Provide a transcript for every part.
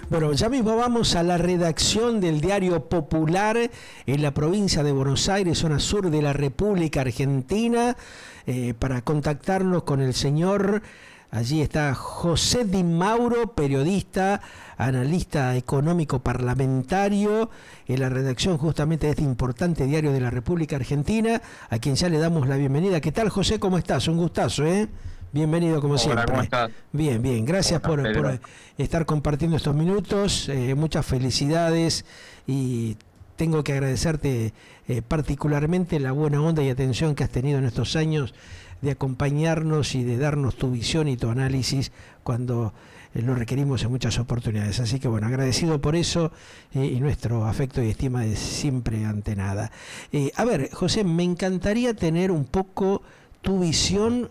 Bueno, ya mismo vamos a la redacción del Diario Popular en la provincia de Buenos Aires, zona sur de la República Argentina, para contactarnos con el señor. Allí está José Di Mauro, periodista, analista económico parlamentario, en la redacción justamente de este importante diario de la República Argentina, a quien ya le damos la bienvenida. ¿Qué tal, José? ¿Cómo estás? Un gustazo, ¿eh? Bienvenido como Hola, ¿cómo siempre. estás? Bien, bien. ¿Cómo Gracias estás, por Pedro? estar compartiendo estos minutos. Muchas felicidades y tengo que agradecerte particularmente la buena onda y atención que has tenido en estos años de acompañarnos y de darnos tu visión y tu análisis cuando lo requerimos en muchas oportunidades. Así que bueno, agradecido por eso y nuestro afecto y estima de siempre ante nada. A ver, José, me encantaría tener un poco tu visión,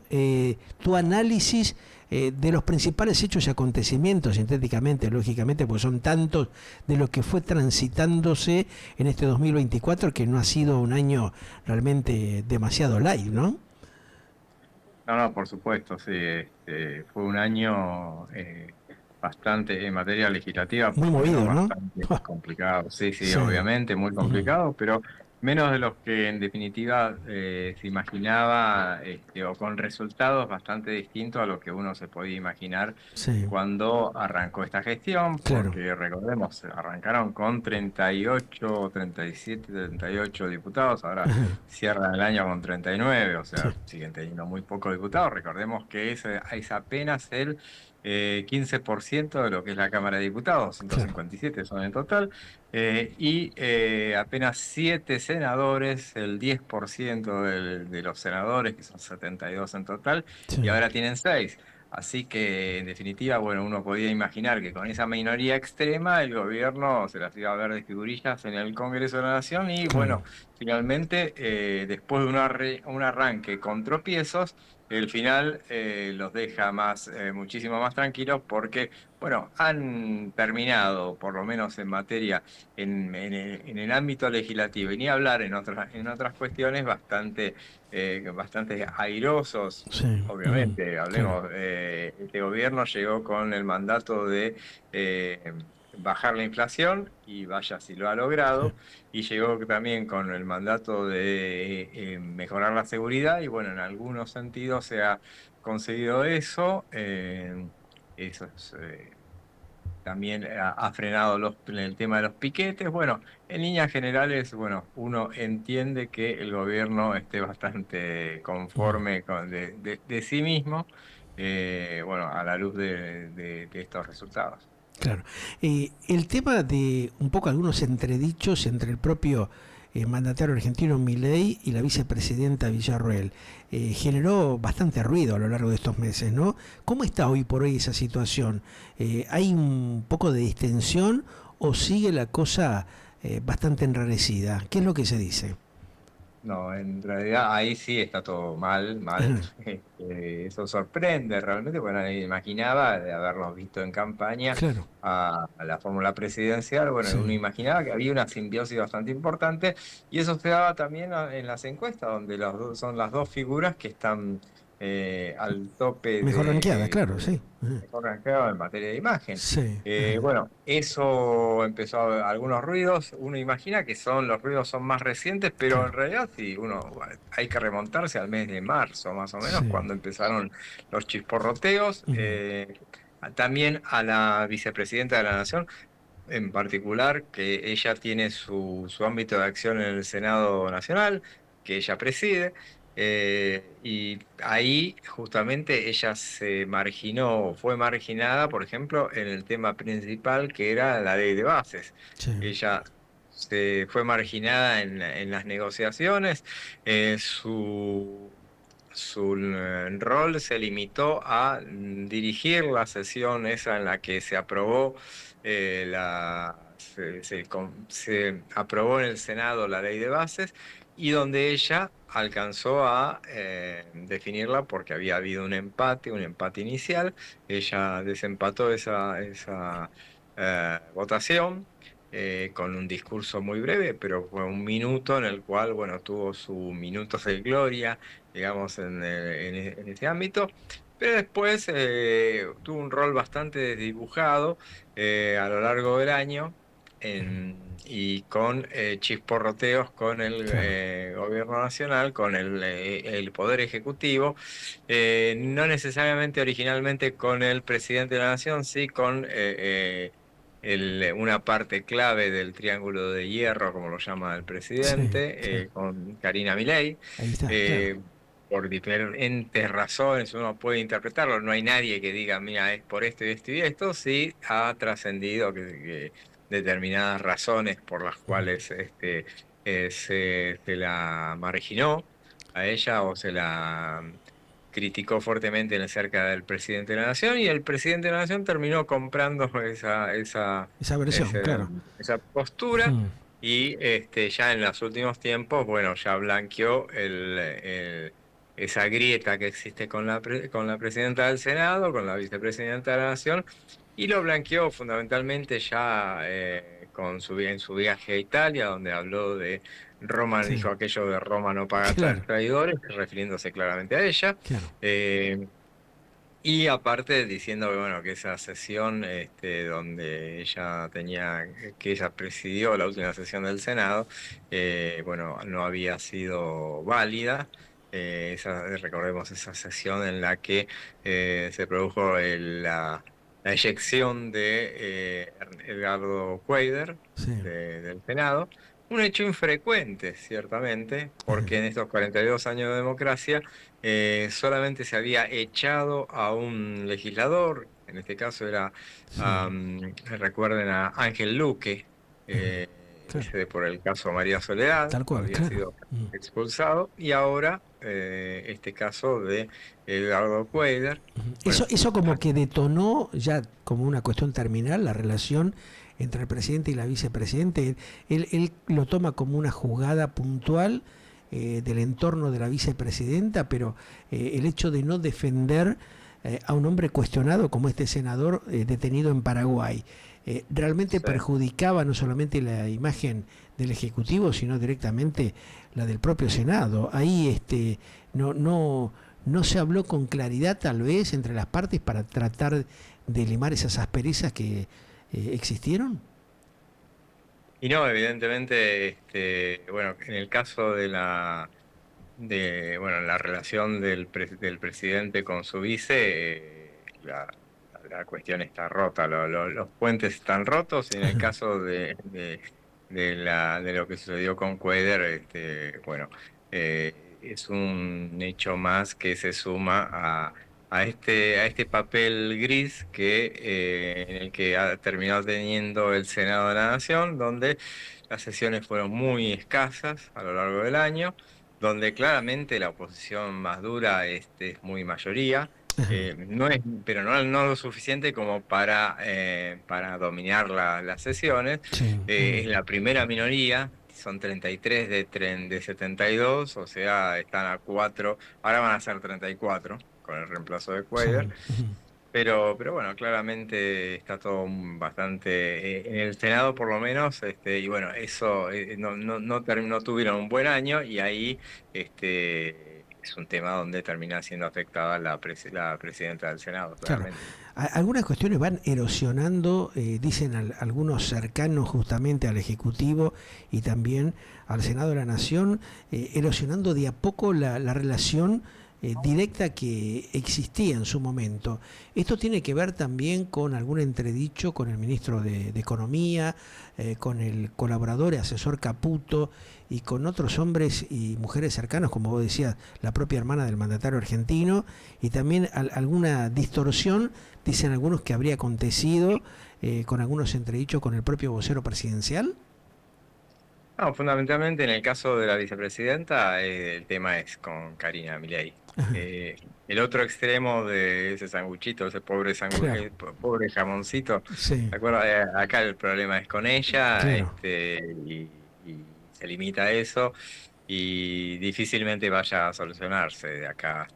tu análisis de los principales hechos y acontecimientos, sintéticamente, lógicamente, pues son tantos de lo que fue transitándose en este 2024 que no ha sido un año realmente demasiado light, ¿no? No, no, por supuesto, sí. Fue un año bastante, en materia legislativa, Muy por lo menos movido, ¿no? bastante complicado. Sí, sí, Sí. obviamente, muy Ujú. complicado, pero menos de los que en definitiva se imaginaba, o con resultados bastante distintos a lo que uno se podía imaginar Sí, cuando arrancó esta gestión, claro. porque recordemos, arrancaron con 38, 37, 38 diputados, ahora cierran el año con 39, o Sí, sea, siguen teniendo muy pocos diputados. Recordemos que es apenas el 15% de lo que es la Cámara de Diputados, claro. 157 son en total, y apenas 7 senadores, el 10% de los senadores, que son 72 en total, Sí, y ahora tienen 6. Así que, en definitiva, bueno, uno podía imaginar que con esa minoría extrema el gobierno se las iba a ver de figurillas en el Congreso de la Nación y, claro. bueno, finalmente, después de un arranque con tropiezos, el final los deja muchísimo más tranquilos porque, bueno, han terminado, por lo menos en materia, en el ámbito legislativo, y ni hablar en otras cuestiones bastante airosos. Sí, ujú, Obviamente, claro. hablemos, este gobierno llegó con el mandato de bajar la inflación y vaya si lo ha Sí, logrado, y llegó también con el mandato de mejorar la seguridad y bueno, en algunos sentidos se ha conseguido eso. Eso es, también ha frenado el tema de los piquetes. Bueno, en líneas generales, bueno, uno entiende que el gobierno esté bastante ujú, conforme de sí mismo, bueno, a la luz de estos resultados. claro. El tema de un poco algunos entredichos entre el propio mandatario argentino Milei y la vicepresidenta Villarroel generó bastante ruido a lo largo de estos meses, ¿no? ¿Cómo está hoy por hoy esa situación? ¿Hay un poco de distensión o sigue la cosa bastante enrarecida? ¿Qué es lo que se dice? No, en realidad ahí sí está todo mal, mal. Eso sorprende realmente, porque nadie imaginaba de haberlos visto en campaña Claro, a la fórmula presidencial. Bueno, uno sí. imaginaba que había una simbiosis bastante importante y eso se daba también en las encuestas, donde son las dos figuras que están al tope Mejor ranqueada, claro, de sí. Ajá. mejor rankeado en materia de imagen. Sí, ajá, Bueno, eso empezó algunos ruidos. Uno imagina que los ruidos son más recientes, pero en claro. realidad sí, bueno, hay que remontarse al mes de marzo, más o menos, Sí. cuando empezaron los chisporroteos. Ujú, También a la vicepresidenta de la Nación, en particular, que ella tiene su ámbito de acción en el Senado Nacional, que ella preside, y ahí justamente ella se marginó, fue marginada, por ejemplo, en el tema principal que era la ley de bases. sí, Ella se fue marginada en las negociaciones, su rol se limitó a dirigir la sesión esa en la que se aprobó se aprobó en el Senado la ley de bases y donde ella alcanzó a definirla porque había habido un empate inicial. Ella desempató esa votación. Con un discurso muy breve, pero fue un minuto en el cual, bueno, tuvo sus minutos de gloria, digamos, en ese ámbito. Pero después tuvo un rol bastante desdibujado a lo largo del año y con chisporroteos con el Claro, gobierno nacional, con el poder ejecutivo, no necesariamente originalmente con el presidente de la nación, sí con una parte clave del triángulo de hierro, como lo llama el sí, sí. presidente, con Karina Milei. Ahí está, claro. eh, por diferentes razones uno puede interpretarlo, no hay nadie que diga, mira, es por esto y esto y esto, sí ha trascendido que determinadas razones por las cuales se la marginó a ella o se la criticó fuertemente cerca del presidente de la Nación y el presidente de la Nación terminó comprando Esa versión, ese- claro. esa postura Mm, y ya en los últimos tiempos, bueno, ya blanqueó esa grieta que existe con con la presidenta del Senado, con la vicepresidenta de la Nación, y lo blanqueó fundamentalmente ya en su viaje a Italia, donde habló de Roma, sí, dijo aquello de Roma no paga claro, traidores, refiriéndose claramente a ella. claro. Eh, y aparte diciendo que bueno, que esa sesión donde ella que ella presidió la última sesión del Senado, bueno, no había sido válida. Recordemos esa sesión en la que se produjo la eyección de Edgardo Cuéllar Sí. del Senado. Un hecho infrecuente, ciertamente, porque en estos 42 años de democracia solamente se había echado a un legislador, en este caso era, Sí, recuerden a Ángel Luque, claro, por el caso María Soledad, tal cual, había claro. sido Mm. expulsado, y ahora este caso de Edgardo Cuéllar. Bueno, Eso como que detonó ya como una cuestión terminal la relación entre el presidente y la vicepresidente. Él lo toma como una jugada puntual del entorno de la vicepresidenta, pero el hecho de no defender a un hombre cuestionado como este senador detenido en Paraguay realmente sí. perjudicaba no solamente la imagen del Ejecutivo, sino directamente la del propio Senado. Ahí no se habló con claridad tal vez entre las partes para tratar de limar esas asperezas que existieron. Y no, evidentemente, bueno, en el caso bueno, la relación del presidente con su vice, la cuestión está rota, los puentes están rotos, y en el caso de lo que sucedió con Cuéllar, bueno, es un hecho más que se suma a este papel gris en el que ha terminado teniendo el Senado de la Nación, donde las sesiones fueron muy escasas a lo largo del año, donde claramente la oposición más dura es muy mayoría, no es, pero no lo suficiente como para dominar las sesiones. Sí. Es la primera minoría, son 33 de 72, o sea, están a 4, ahora van a ser 34 con el reemplazo de Sí. Cuellar. Pero bueno, claramente está todo bastante en el Senado por lo menos, y bueno, eso no tuvieron un buen año y ahí es un tema donde termina siendo afectada la presidenta del Senado, Claro. claramente. Algunas cuestiones van erosionando, dicen algunos cercanos justamente al Ejecutivo y también al Senado de la Nación, erosionando de a poco la relación directa que existía en su momento. Esto tiene que ver también con algún entredicho con el ministro de Economía, con el colaborador y asesor Caputo y con otros hombres y mujeres cercanos, como vos decías, la propia hermana del mandatario argentino, y también alguna distorsión, dicen algunos, que habría acontecido con algunos entredichos con el propio vocero presidencial. No, fundamentalmente en el caso de la vicepresidenta, el tema es con Karina Milei. Eh, el otro extremo de ese sanguchito, ese Claro, pobre jamoncito, sí, ¿de acuerdo? Acá el problema es con ella, claro. y se limita a eso, y difícilmente vaya a solucionarse de acá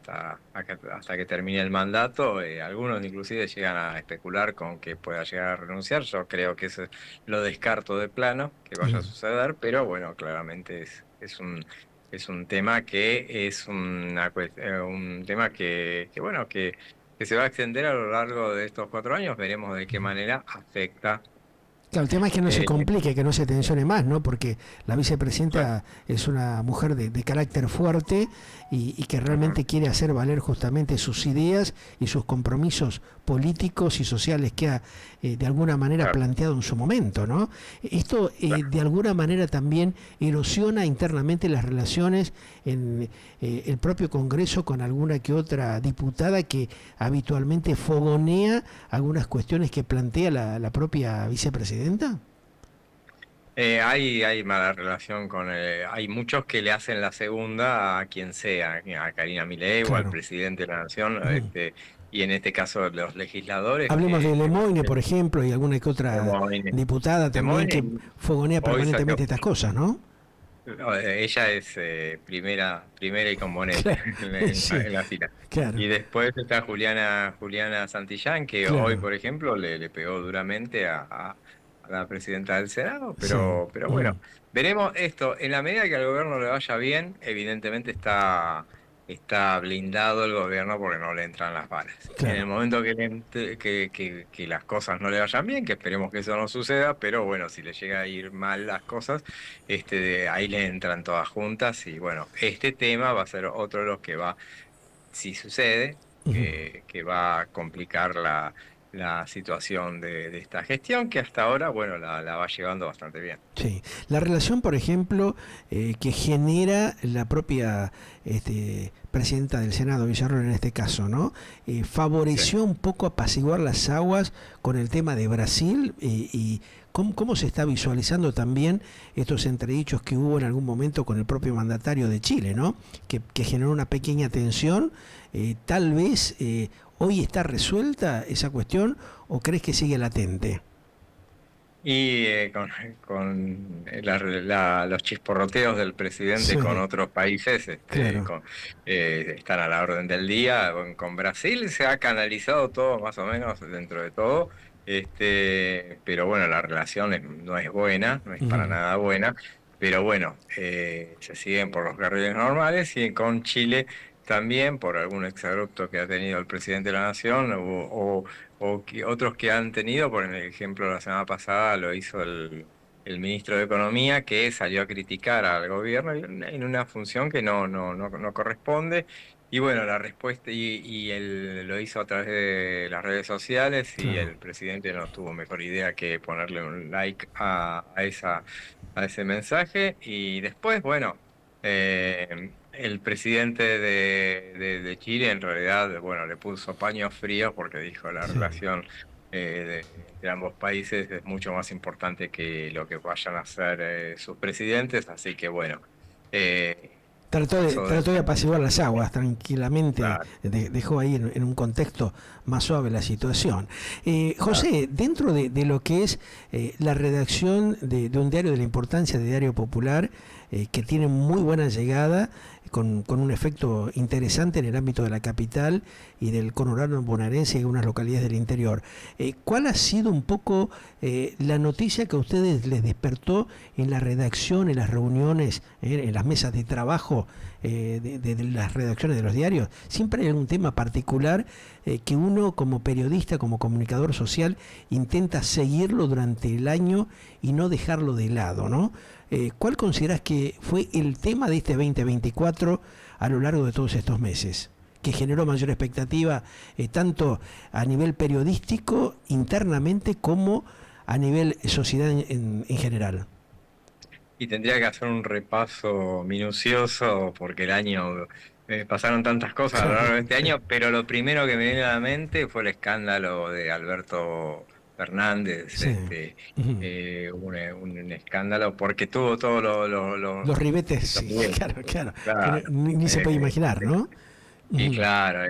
hasta que termine el mandato. Algunos inclusive llegan a especular con que pueda llegar a renunciar. Yo creo que lo descarto de plano que vaya a suceder, pero bueno, claramente es un es un tema que es un tema bueno, que se va a extender a lo largo de estos 4 años. Veremos de qué manera afecta. Claro, el tema es que no se eh, complique, que no se tensione más, ¿no? Porque la claro. vicepresidenta es una mujer de carácter fuerte y que Ujú. realmente quiere hacer valer justamente sus ideas y sus compromisos políticos y sociales que ha de alguna manera Claro, planteado en su momento, ¿no? Esto claro. de alguna manera también erosiona internamente las relaciones en el propio Congreso con alguna que otra diputada que habitualmente fogonea algunas cuestiones que plantea la propia vicepresidenta. Hay mala relación hay muchos que le hacen la segunda a quien sea, a Karina Milei o al Claro. presidente de la Nación, Ujú. y en este caso los legisladores Hablemos de bueno, Lemoyne, por ejemplo, y alguna que de otra Moine. diputada De también que Moine fogonea hoy salió, permanentemente estas cosas, ¿no? no, ella es primera y componente Claro, sí, en la fila. claro, Y después está Juliana Santillán, que hoy, claro, por ejemplo, le pegó duramente a la presidenta del Senado, sí. pero bueno, Ujú. veremos esto. En la medida que al gobierno le vaya bien, evidentemente está blindado el gobierno porque no le entran las balas. En el Claro. momento que las cosas no le vayan bien, que esperemos que eso no suceda, pero bueno, si le llega a ir mal las cosas, ahí le entran todas juntas y bueno, este tema va a ser otro de los que va, si sucede, Ujú. que va a complicar la situación de esta gestión, que hasta ahora, bueno, la va llevando bastante bien. Sí, la relación, por ejemplo, que genera la propia presidenta del Senado, Villarroel en este caso, ¿no? Sí. Favoreció un poco apaciguar las aguas con el tema de Brasil y cómo se está visualizando también estos entredichos que hubo en algún momento con el propio mandatario de Chile, ¿no? Que generó una pequeña tensión. Tal vez hoy está resuelta esa cuestión o crees que sigue latente. Y con los chisporroteos del presidente con Sí, otros países, claro, están a la orden del día. Con Brasil se ha canalizado todo más o menos dentro de todo, pero bueno, la relación no es buena, no es para ujú, nada buena, pero bueno, se siguen por los carriles normales y con Chile también por algún exabrupto que ha tenido el presidente de la Nación o otros que han tenido, por ejemplo, la semana pasada lo hizo el ministro de Economía, que salió a criticar al gobierno en una función que no corresponde. Y bueno, la respuesta, y él lo hizo a través de las redes sociales y claro. el presidente no tuvo mejor idea que ponerle un like a ese mensaje. Y después, bueno. El presidente de Chile en realidad, bueno, le puso paños fríos porque dijo la Sí. relación de ambos países es mucho más importante que lo que vayan a hacer sus presidentes, así que bueno, pasó de Trató de ser. apaciguar las aguas tranquilamente, Claro, dejó ahí en un contexto más suave la situación. claro. José, dentro de lo que es la redacción de un diario de la importancia de Diario Popular, que tiene muy buena llegada, con un efecto interesante en el ámbito de la capital y del conurbano bonaerense y algunas localidades del interior. ¿Cuál ha sido un poco la noticia que a ustedes les despertó en la redacción, en las reuniones, en las mesas de trabajo de las redacciones de los diarios? Siempre hay algún tema particular que uno como periodista, como comunicador social, intenta seguirlo durante el año y no dejarlo de lado, ¿no? ¿Cuál consideras que fue el tema de este 2024 a lo largo de todos estos meses? Que generó mayor expectativa tanto a nivel periodístico internamente como a nivel sociedad en general. Y tendría que hacer un repaso minucioso porque el año pasaron tantas cosas a lo largo Claro, de este sí. año, pero lo primero que me viene a la mente fue el escándalo de Alberto Fernández, Sí. Ujú. un escándalo porque tuvo todos Los ribetes, los sí, niveles. claro, claro, que Claro. ni se puede Eh, imaginar, ¿no? y Ujú. claro,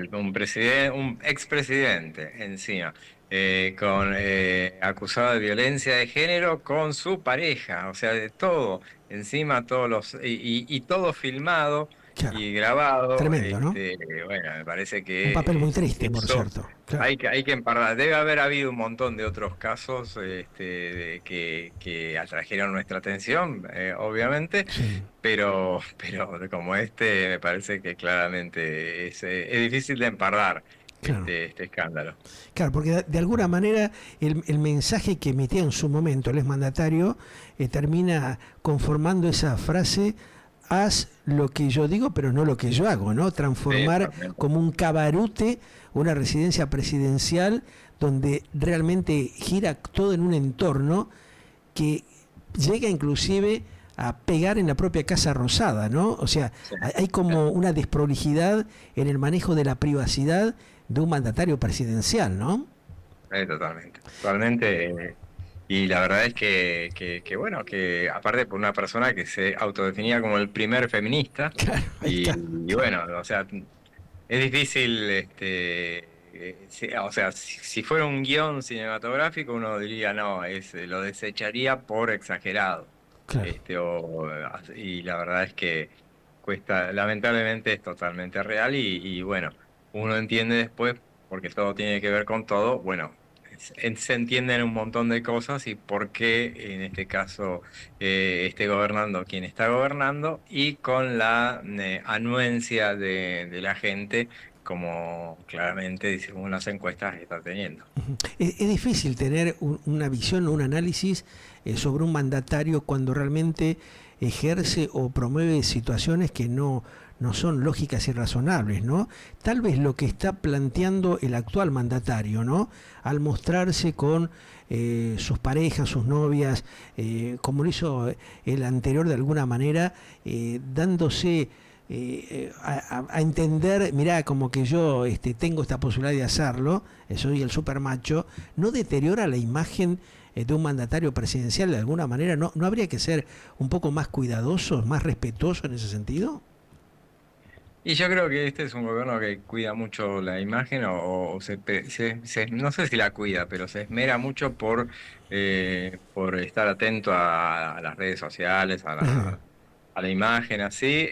un expresidente encima, acusado de violencia de género con su pareja, o sea, de todo, encima y todo filmado, Claro. y grabado. Tremendo, ¿no? Bueno, me parece Un papel muy que triste, por eso cierto. Claro. hay que empardar. Debe haber habido un montón de otros casos que atrajeron nuestra atención, obviamente, Sí. pero como me parece que claramente es difícil de empardar Claro. este escándalo. Claro, porque de alguna manera el mensaje que emitía en su momento el exmandatario termina conformando esa frase: haz lo que yo digo, pero no lo que yo hago, ¿no? Sí, Transformar totalmente. como un cabarute una residencia presidencial donde realmente gira todo en un entorno que llega inclusive a pegar en la propia Casa Rosada, ¿no? O sea, Sí. hay como una desprolijidad en el manejo de la privacidad de un mandatario presidencial, ¿no? Totalmente, totalmente. Y la verdad es bueno, que aparte por una persona que se autodefinía como el primer feminista, Claro, ahí está. y bueno, o sea, es difícil, o sea, si fuera un guión cinematográfico, uno diría, no, lo desecharía por exagerado. Claro. Y la verdad es que cuesta, lamentablemente es totalmente real y bueno, uno entiende después, porque todo tiene que ver con todo, bueno, se entienden un montón de cosas y por qué en este caso esté gobernando quien está gobernando y con la anuencia de la gente, como claramente, según las encuestas, está teniendo. Es difícil tener una visión o un análisis sobre un mandatario cuando realmente ejerce o promueve situaciones que no son lógicas y razonables, ¿no? Tal vez lo que está planteando el actual mandatario, ¿no? Al mostrarse con sus parejas, sus novias, como lo hizo el anterior de alguna manera, dándose a entender, mirá, como que yo tengo esta posibilidad de hacerlo, soy el super macho, no deteriora la imagen de un mandatario presidencial de alguna manera. ¿No habría que ser un poco más cuidadosos, más respetuosos en ese sentido? Y yo creo que este es un gobierno que cuida mucho la imagen o no sé si la cuida, pero se esmera mucho por estar atento a las redes sociales, a la imagen, así.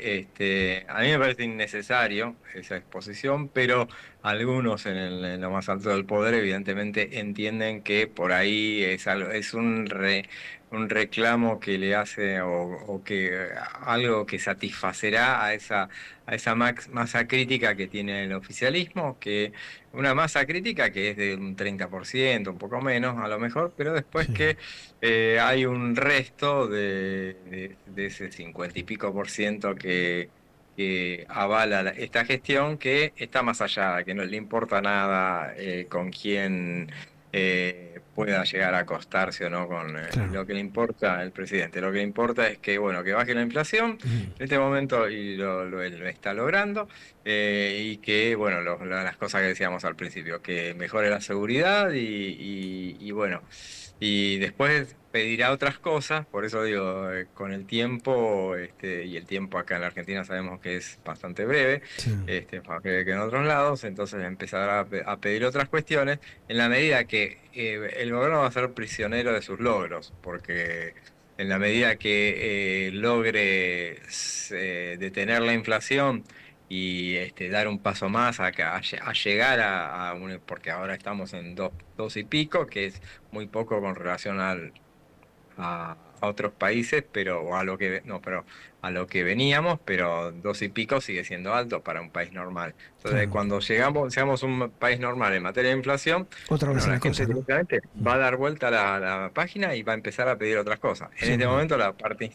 A mí me parece innecesario esa exposición, pero algunos en lo más alto del poder evidentemente entienden que por ahí es un reclamo que le hace o que algo que satisfacerá a esa masa crítica que tiene el oficialismo, que una masa crítica que es de un 30%, un poco menos a lo mejor, pero después Sí. que hay un resto de ese 50 y pico por ciento que avala esta gestión, que está más allá, que no le importa nada con quién pueda llegar a acostarse o no con Claro. lo que le importa al presidente. Lo que le importa es que, bueno, que baje la inflación Ujú. en este momento y lo está logrando, y que, bueno, las cosas que decíamos al principio, que mejore la seguridad y bueno, y después pedirá otras cosas, por eso digo, con el tiempo, y el tiempo acá en la Argentina sabemos que es bastante breve, Sí. más breve que en otros lados, entonces empezará a pedir otras cuestiones en la medida que el gobierno va a ser prisionero de sus logros, porque en la medida que logre detener la inflación y dar un paso más a llegar porque ahora estamos en dos y pico, que es muy poco con relación a otros países, pero o a lo que no, pero a lo que veníamos, pero dos y pico sigue siendo alto para un país normal. Entonces, Claro. cuando seamos un país normal en materia de inflación, Otra vez bueno, en la la gente cosa, ¿no? directamente va a dar vuelta a la página y va a empezar a pedir otras cosas. En este Seguro. momento la parte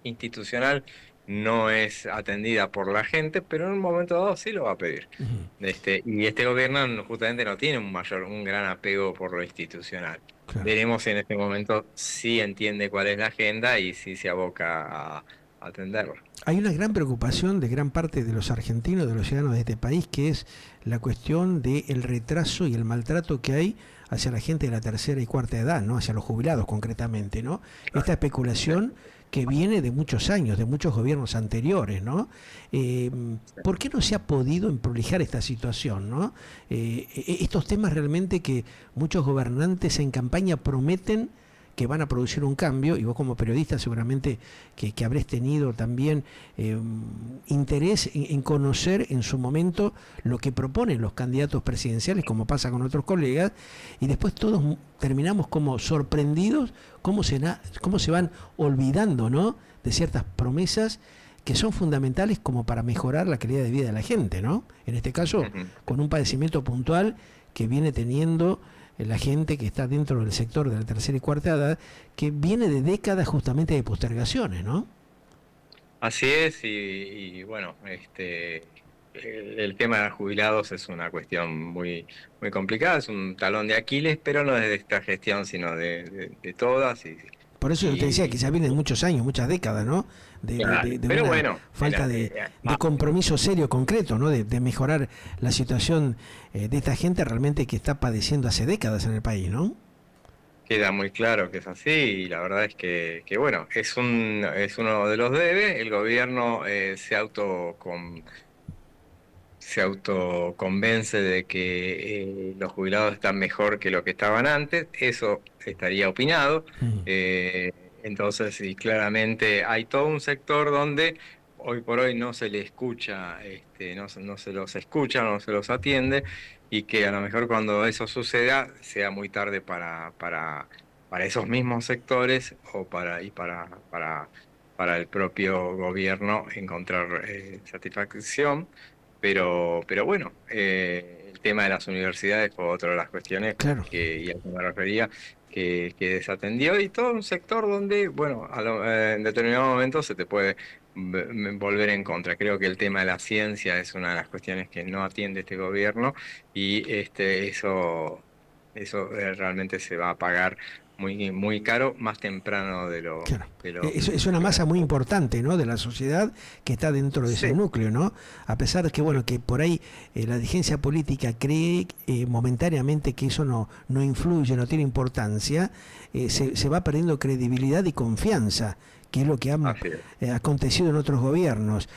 institucional no es atendida por la gente, pero en un momento dado sí lo va a pedir. Ujú. Y este gobierno justamente no tiene un gran apego por lo institucional. Claro. Veremos si en este momento sí entiende cuál es la agenda y si se aboca a atenderla. Hay una gran preocupación de gran parte de los argentinos, de los ciudadanos de este país, que es la cuestión del retraso y el maltrato que hay hacia la gente de la tercera y cuarta edad, ¿no? Hacia los jubilados concretamente, ¿no? Esta Sí, especulación que viene de muchos años, de muchos gobiernos anteriores, ¿no? Eh, sí. ¿Por qué no se ha podido prolijar esta situación, ¿no? Estos temas realmente que muchos gobernantes en campaña prometen que van a producir un cambio, y vos como periodista seguramente que habrés tenido también interés en conocer en su momento lo que proponen los candidatos presidenciales, como pasa con otros colegas, y después todos terminamos como sorprendidos cómo se van olvidando, ¿no?, de ciertas promesas que son fundamentales como para mejorar la calidad de vida de la gente, ¿no? En este caso, con un padecimiento puntual que viene teniendo la gente que está dentro del sector de la tercera y cuarta edad, que viene de décadas justamente de postergaciones, ¿no? Así es, y bueno, el tema de los jubilados es una cuestión muy, muy complicada, es un talón de Aquiles, pero no es de esta gestión, sino de todas. Por eso yo te decía que ya vienen muchos años, muchas décadas, ¿no? Claro, pero una bueno, falta de compromiso serio, concreto, ¿no? De mejorar la situación de esta gente realmente que está padeciendo hace décadas en el país, ¿no? queda muy claro que es así, y la verdad es que bueno, es uno de los debe. El gobierno se autoconvence de que los jubilados están mejor que lo que estaban antes. Eso estaría opinado. Eh, entonces, y claramente hay todo un sector donde hoy por hoy no se le escucha, no se los escucha, no se los atiende, y que a lo mejor cuando eso suceda sea muy tarde para esos mismos sectores para el propio gobierno encontrar satisfacción. Pero bueno, el tema de las universidades fue otra de las cuestiones Claro. y a lo que me refería, que desatendió, y todo un sector donde, bueno, en determinado momento se te puede volver en contra. Creo que el tema de la ciencia es una de las cuestiones que no atiende este gobierno, y eso realmente se va a pagar muy, muy caro, más temprano de lo... Claro. De lo Es una masa muy importante, ¿no?, de la sociedad que está dentro de ese Sí. núcleo, ¿no? A pesar de que, bueno, que por ahí la dirigencia política cree momentáneamente que eso no influye, no tiene importancia, se va perdiendo credibilidad y confianza, que es lo que ha Así es. acontecido en otros gobiernos.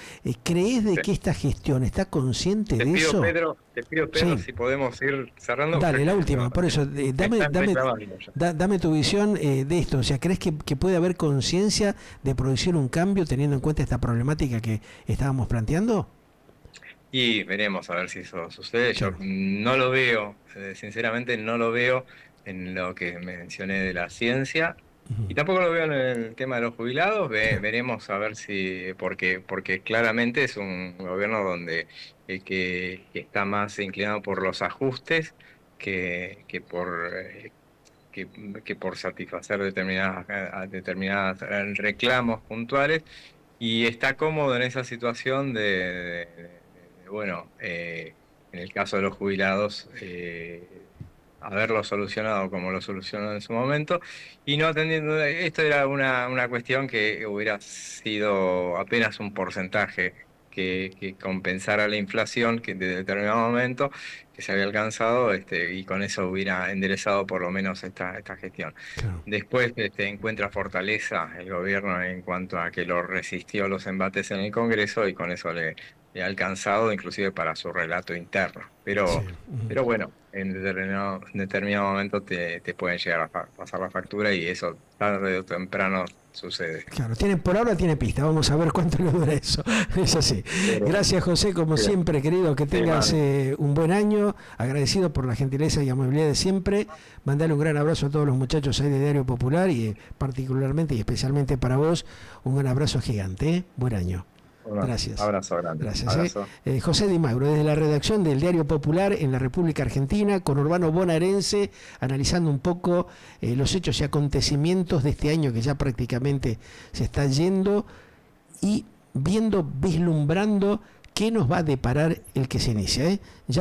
¿Crees de Sí. que esta gestión está consciente de eso? Te pido, Pedro, Sí. si podemos ir cerrando. Dale, la última, por eso, Me están reclamando ya. dame tu visión de esto. O sea, ¿crees que puede haber conciencia de producir un cambio teniendo en cuenta esta problemática que estábamos planteando? Y veremos a ver si eso sucede. Yo Claro. no lo veo, sinceramente no lo veo en lo que mencioné de la ciencia, y Ujú. tampoco lo veo en el tema de los jubilados. Claro. Veremos a ver si, porque claramente es un gobierno donde que está más inclinado por los ajustes que que, que por satisfacer determinadas reclamos puntuales, y está cómodo en esa situación bueno, en el caso de los jubilados, haberlo solucionado como lo solucionó en su momento, y no atendiendo. Esto era una cuestión que hubiera sido apenas un porcentaje que compensara la inflación que de determinado momento que se había alcanzado, y con eso hubiera enderezado por lo menos esta gestión. Claro. Después encuentra fortaleza el gobierno en cuanto a que lo resistió los embates en el Congreso, y con eso le ha alcanzado inclusive para su relato interno. Sí. Pero bueno, en determinado momento te pueden llegar a pasar la factura, y eso tarde o temprano sucede. Claro, por ahora tiene pista, vamos a ver cuánto le dura eso. Es así. Gracias, José, como Bien. siempre, querido, que tengas un buen año, agradecido por la gentileza y amabilidad de siempre. Mandale un gran abrazo a todos los muchachos ahí de Diario Popular, y particularmente y especialmente para vos, un gran abrazo gigante, ¿eh? Buen año. Gracias. Abrazo grande. Gracias. Abrazo. José Di Magro, desde la redacción del Diario Popular en la República Argentina, con Urbano Bonaerense, analizando un poco los hechos y acontecimientos de este año que ya prácticamente se está yendo, y vislumbrando qué nos va a deparar el que se inicia, ¿eh? Ya